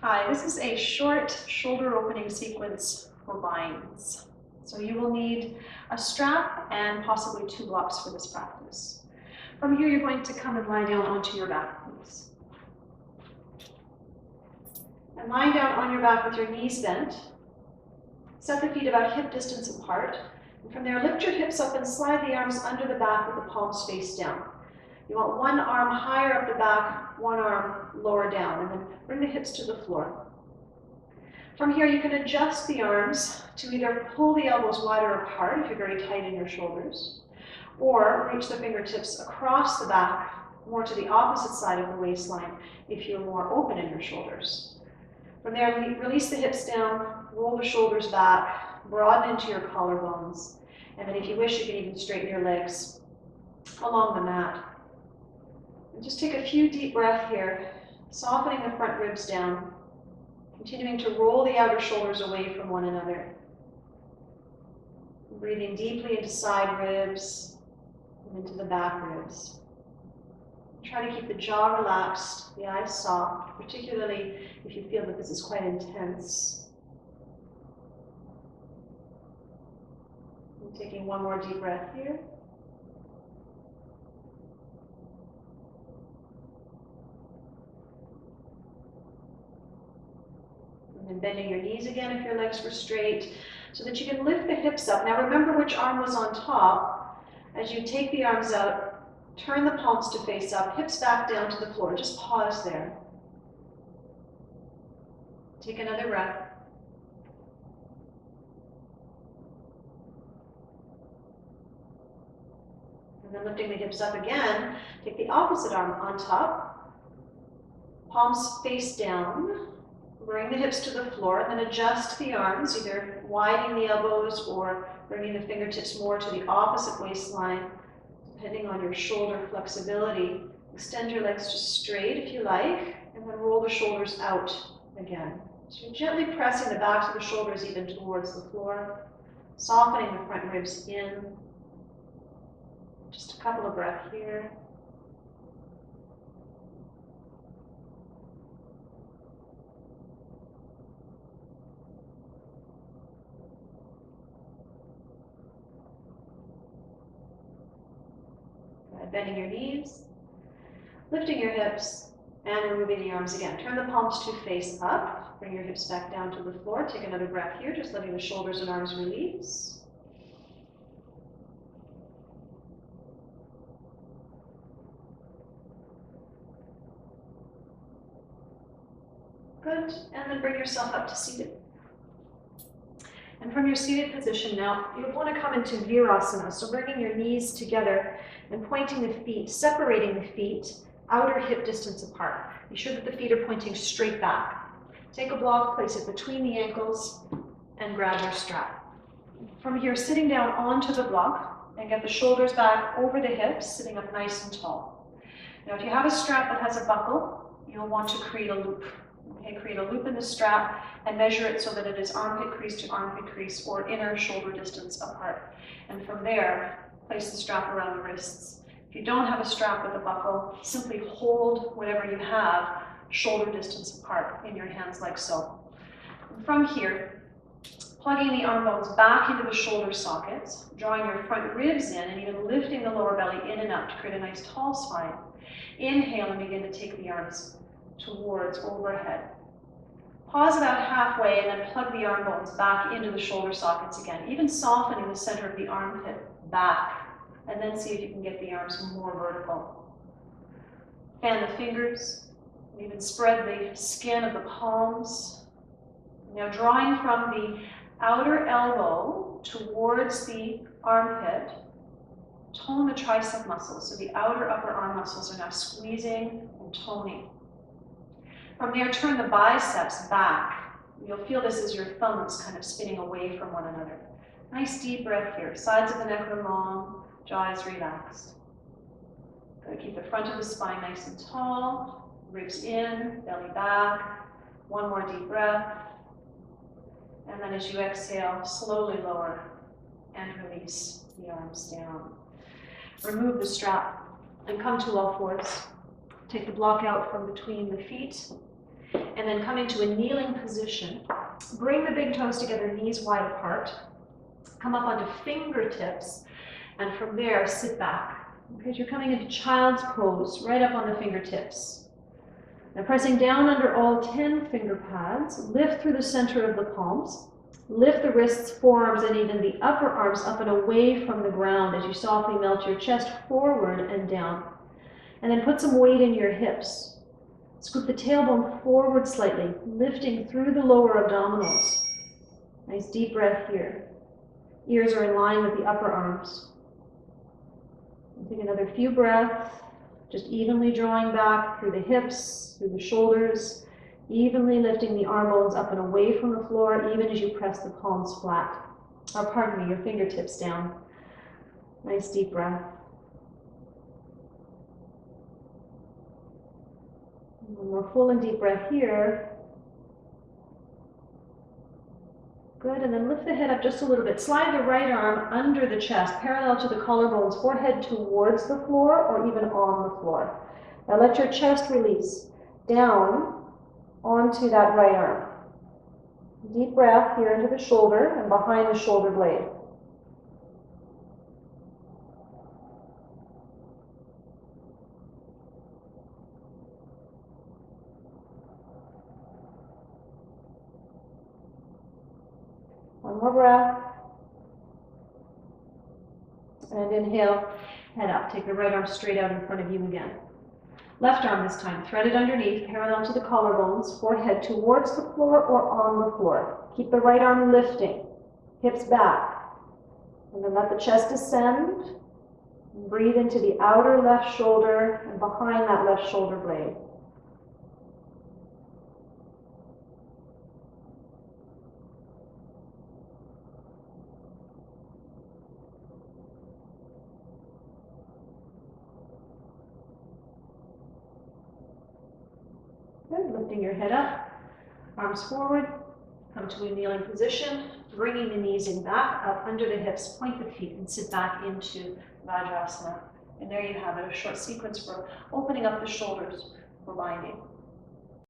Hi, this is a short shoulder opening sequence for binds. So you will need a strap and possibly 2 blocks for this practice. From here, you're going to come and lie down onto your back, please. And lying down on your back with your knees bent, set the feet about hip distance apart. And from there, lift your hips up and slide the arms under the back with the palms face down. You want one arm higher up the back, one arm lower down, and then bring the hips to the floor. From here, you can adjust the arms to either pull the elbows wider apart if you're very tight in your shoulders, or reach the fingertips across the back, more to the opposite side of the waistline if you're more open in your shoulders. From there, release the hips down, roll the shoulders back, broaden into your collarbones, and then if you wish, you can even straighten your legs along the mat. And just take a few deep breaths here, softening the front ribs down, continuing to roll the outer shoulders away from one another. Breathing deeply into side ribs and into the back ribs. Try to keep the jaw relaxed, the eyes soft, particularly if you feel that this is quite intense. And taking one more deep breath here. And bending your knees again if your legs were straight, so that you can lift the hips up. Now remember which arm was on top. As you take the arms out, turn the palms to face up, hips back down to the floor. Just pause there. Take another breath. And then lifting the hips up again, take the opposite arm on top, palms face down. Bring the hips to the floor, and then adjust the arms, either widening the elbows or bringing the fingertips more to the opposite waistline, depending on your shoulder flexibility. Extend your legs just straight if you like, and then roll the shoulders out again. So you're gently pressing the backs of the shoulders even towards the floor, softening the front ribs in. Just a couple of breaths here. Bending your knees, lifting your hips, and removing the arms again. Turn the palms to face up. Bring your hips back down to the floor. Take another breath here, just letting the shoulders and arms release. Good, and then bring yourself up to seated. And from your seated position now, you'll want to come into Virasana, so bringing your knees together and pointing the feet, separating the feet, outer hip distance apart. Be sure that the feet are pointing straight back. Take a block, place it between the ankles, and grab your strap. From here, sitting down onto the block, and get the shoulders back over the hips, sitting up nice and tall. Now, if you have a strap that has a buckle, you'll want to create a loop. Okay, create a loop in the strap and measure it so that it is armpit crease to armpit crease or inner shoulder distance apart. And from there, place the strap around the wrists. If you don't have a strap with a buckle, simply hold whatever you have shoulder distance apart in your hands like so. And from here, plugging the arm bones back into the shoulder sockets, drawing your front ribs in and even lifting the lower belly in and up to create a nice tall spine. Inhale and begin to take the arms towards overhead. Pause about halfway and then plug the arm bones back into the shoulder sockets again, even softening the center of the armpit back, and then see if you can get the arms more vertical. Fan the fingers, and even spread the skin of the palms. Now drawing from the outer elbow towards the armpit, tone the tricep muscles, so the outer upper arm muscles are now squeezing and toning. From there, turn the biceps back. You'll feel this as your thumbs kind of spinning away from one another. Nice deep breath here. Sides of the neck are long, jaw is relaxed. Going to keep the front of the spine nice and tall, ribs in, belly back. One more deep breath. And then as you exhale, slowly lower and release the arms down. Remove the strap and come to all fours. Take the block out from between the feet, and then come into a kneeling position. Bring the big toes together, knees wide apart. Come up onto fingertips, and from there, sit back. Okay, so you're coming into child's pose, right up on the fingertips. Now pressing down under all 10 finger pads, lift through the center of the palms. Lift the wrists, forearms, and even the upper arms up and away from the ground as you softly melt your chest forward and down. And then put some weight in your hips. Scoop the tailbone forward slightly, lifting through the lower abdominals. Nice deep breath here. Ears are in line with the upper arms. And take another few breaths, just evenly drawing back through the hips, through the shoulders, evenly lifting the arm bones up and away from the floor, even as you press the palms flat. Or pardon me, your fingertips down. Nice deep breath. One more full and deep breath here. Good, and then lift the head up just a little bit. Slide the right arm under the chest, parallel to the collarbones, forehead towards the floor or even on the floor. Now let your chest release down onto that right arm. Deep breath here into the shoulder and behind the shoulder blade. One more breath. And inhale, head up. Take the right arm straight out in front of you again. Left arm this time, threaded underneath, parallel to the collarbones, forehead towards the floor or on the floor. Keep the right arm lifting, hips back. And then let the chest descend. And breathe into the outer left shoulder and behind that left shoulder blade. Good. Lifting your head up, arms forward, come to a kneeling position, bringing the knees in back, up under the hips, point the feet, and sit back into Vajrasana. And there you have it, a short sequence for opening up the shoulders for binding.